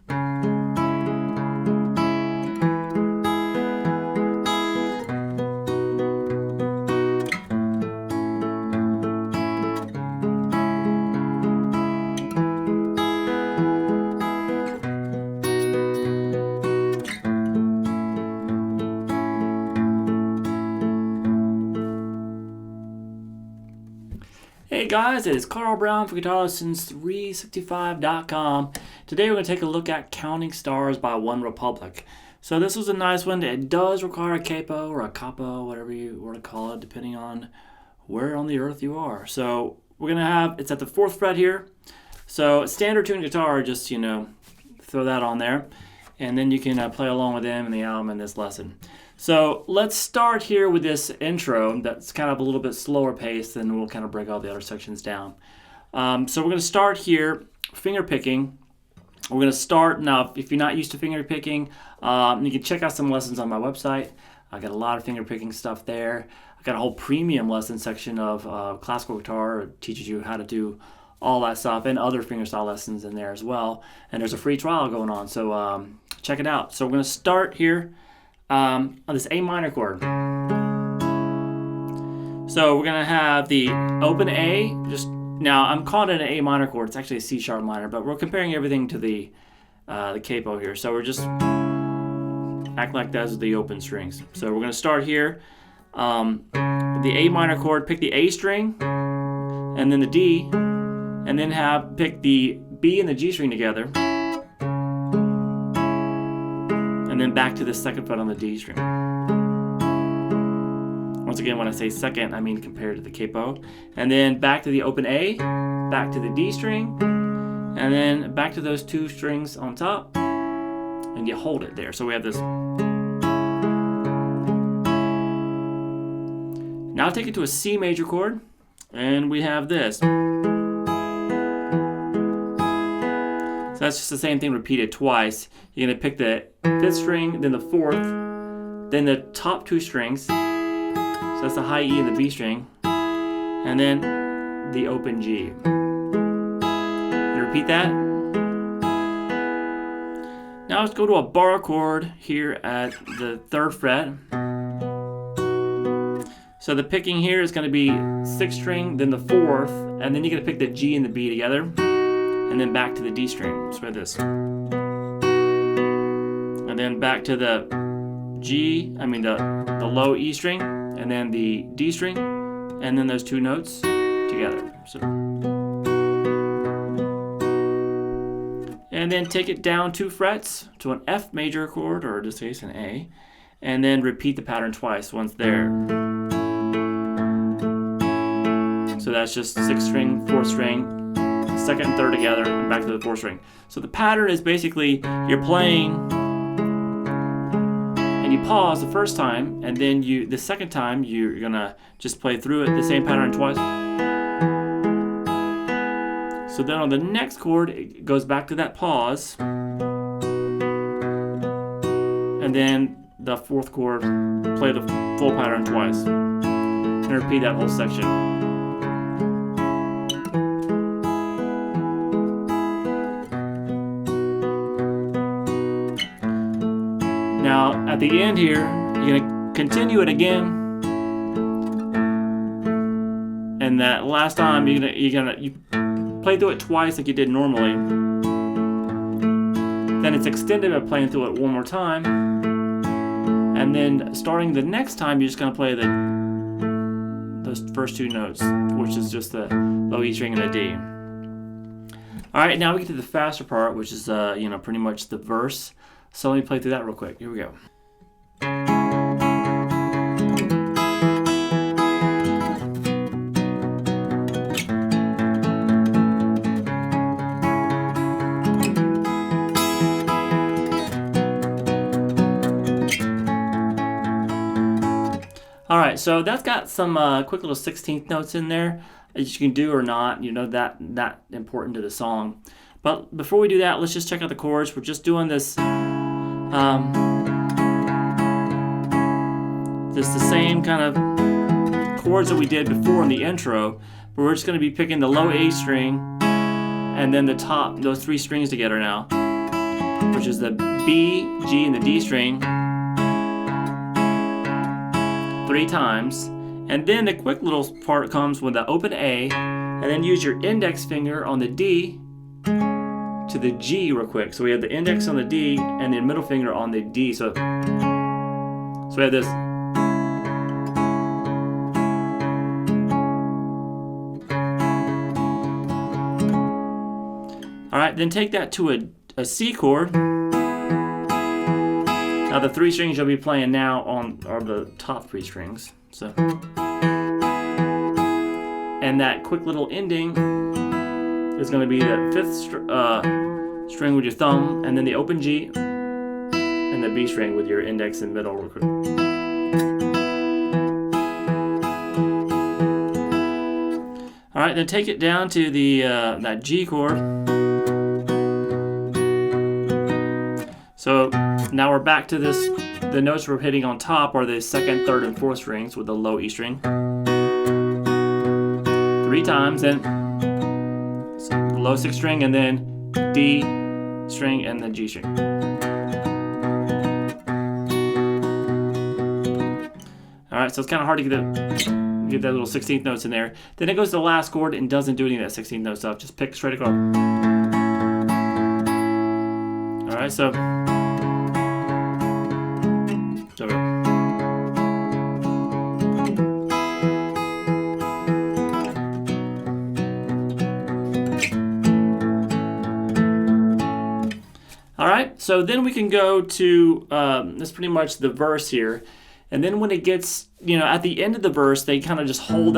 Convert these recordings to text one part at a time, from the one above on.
Hey guys, it is Carl Brown for GuitarLessons365.com. Today we're going to take a look at Counting Stars by OneRepublic. So this was a nice one. It does require a capo or a capo, whatever you want to call it, depending on where on the earth you are. So we're going to have, it's at the 4th fret here. So standard tuned guitar, just, throw that on there. And then you can play along with them in the album in this lesson. So let's start here with this intro that's kind of a little bit slower paced, and we'll kind of break all the other sections down. So we're going to start here, finger picking. We're going to start, now if you're not used to finger picking, you can check out some lessons on my website. I got a lot of finger picking stuff there. I got a whole premium lesson section of classical guitar. It teaches you how to do all that stuff and other fingerstyle lessons in there as well. And there's a free trial going on, so check it out. So we're going to start here on this A minor chord. So we're going to have the open A. Now I'm calling it an A minor chord. It's actually a C sharp minor, but we're comparing everything to the capo here. So we're just act like those are the open strings. So we're going to start here. The A minor chord, pick the A string, and then the D, and then pick the B and the G string together, and then back to the 2nd fret on the D string. Once again, when I say second, I mean compared to the capo. And then back to the open A, back to the D string, and then back to those 2 strings on top, and you hold it there. So we have this. Now take it to a C major chord, and we have this. So that's just the same thing repeated twice. You're going to pick the 5th string, then the 4th, then the top 2 strings. So that's the high E and the B string. And then the open G. And repeat that. Now let's go to a bar chord here at the 3rd fret. So the picking here is going to be 6th string, then the 4th, and then you're going to pick the G and the B together, and then back to the D string. So this. And then back to the the low E string, and then the D string, and then those 2 notes together. So. And then take it down 2 frets to an F major chord, or in this case an A, and then repeat the pattern twice, once there. So that's just 6th string, 4th string, 2nd and 3rd together, and back to the 4th string. So the pattern is basically you're playing, and you pause the first time, and then the second time you're gonna just play through it, the same pattern twice. So then on the next chord, it goes back to that pause, and then the 4th chord, play the full pattern twice, and repeat that whole section. Now at the end here, you're gonna continue it again, and that last time you play through it twice like you did normally. Then it's extended by playing through it one more time, and then starting the next time you're just gonna play those first 2 notes, which is just the low E string and the D. All right, now we get to the faster part, which is pretty much the verse. So let me play through that real quick. Here we go. All right, so that's got some quick little 16th notes in there that you can do or not. That important to the song. But before we do that, let's just check out the chords. We're just doing this. Just the same kind of chords that we did before in the intro, but we're just going to be picking the low A string and then the top, those 3 strings together now. which is the B, G, and the D string 3 times. And then the quick little part comes with the open A, and then use your index finger on the D to the G real quick. So we have the index on the D and the middle finger on the D. So we have this. All right, then take that to a C chord. Now the 3 strings you'll be playing now are the top 3 strings. So, and that quick little ending is going to be the 5th string with your thumb, and then the open G, and the B string with your index and middle. All right, then take it down to the that G chord. So now we're back to this. The notes we're hitting on top are the 2nd, 3rd, and 4th strings with the low E string. 3 times, then the low 6th string, and then D string and then G string. All right, so it's kind of hard to get that little 16th notes in there. Then it goes to the last chord and doesn't do any of that 16th note stuff. Just pick straight across. All right, so. All right, so then we can go to, that's pretty much the verse here. And then when it gets, at the end of the verse, they kind of just hold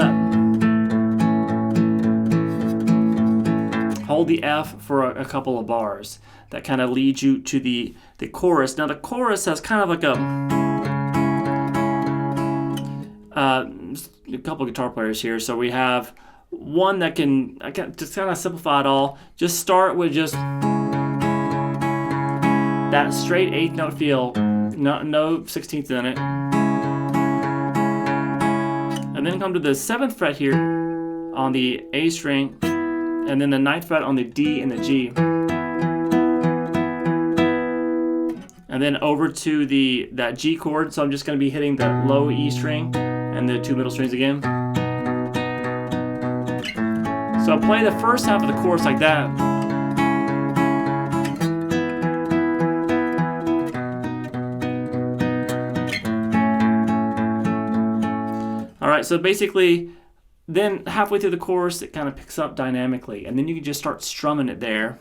the F for a couple of bars. That kind of leads you to the chorus. Now the chorus has kind of like a couple guitar players here. So we have one that can just kind of simplify it all. Just start with just that straight 8th note feel, no 16th in it. And then come to the 7th fret here on the A string, and then the 9th fret on the D and the G. And then over to that G chord, so I'm just going to be hitting the low E string and the 2 middle strings again. So I'll play the first half of the chorus like that. All right, so basically, then halfway through the chorus, it kind of picks up dynamically, and then you can just start strumming it there.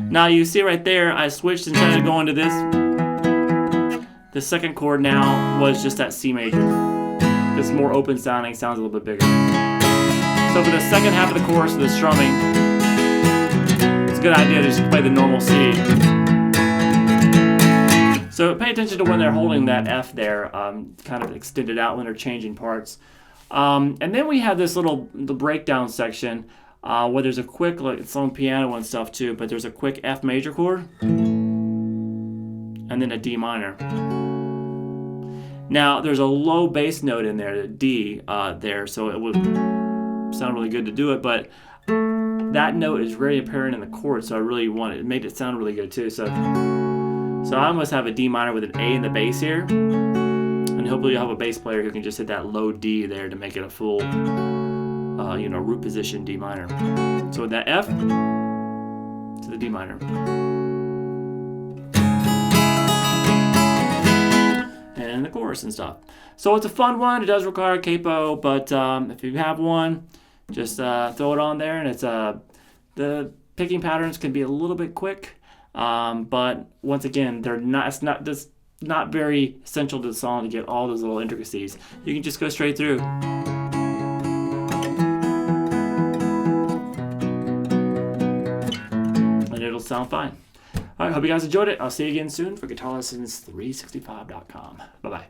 Now you see right there, I switched instead of going to this. The 2nd chord now was just that C major. It's more open sounding, sounds a little bit bigger. So for the 2nd half of the chorus of the strumming, it's a good idea to just play the normal C. So pay attention to when they're holding that F there, kind of extend it out when they're changing parts. And then we have this the breakdown section where there's a quick, like it's on piano and stuff too, but there's a quick F major chord and then a D minor. Now there's a low bass note in there, the D there, so it would sound really good to do it, but that note is very apparent in the chord, so I really wanted it made it sound really good too. So I almost have a D minor with an A in the bass here, and hopefully you'll have a bass player who can just hit that low D there to make it a full root position D minor. So with that F to the D minor. And the chorus and stuff. So it's a fun one. It does require a capo, but if you have one, just throw it on there. And it's the picking patterns can be a little bit quick, but once again, it's not very essential to the song to get all those little intricacies. You can just go straight through. And it'll sound fine. All right, hope you guys enjoyed it. I'll see you again soon for GuitarLessons365.com. Bye-bye.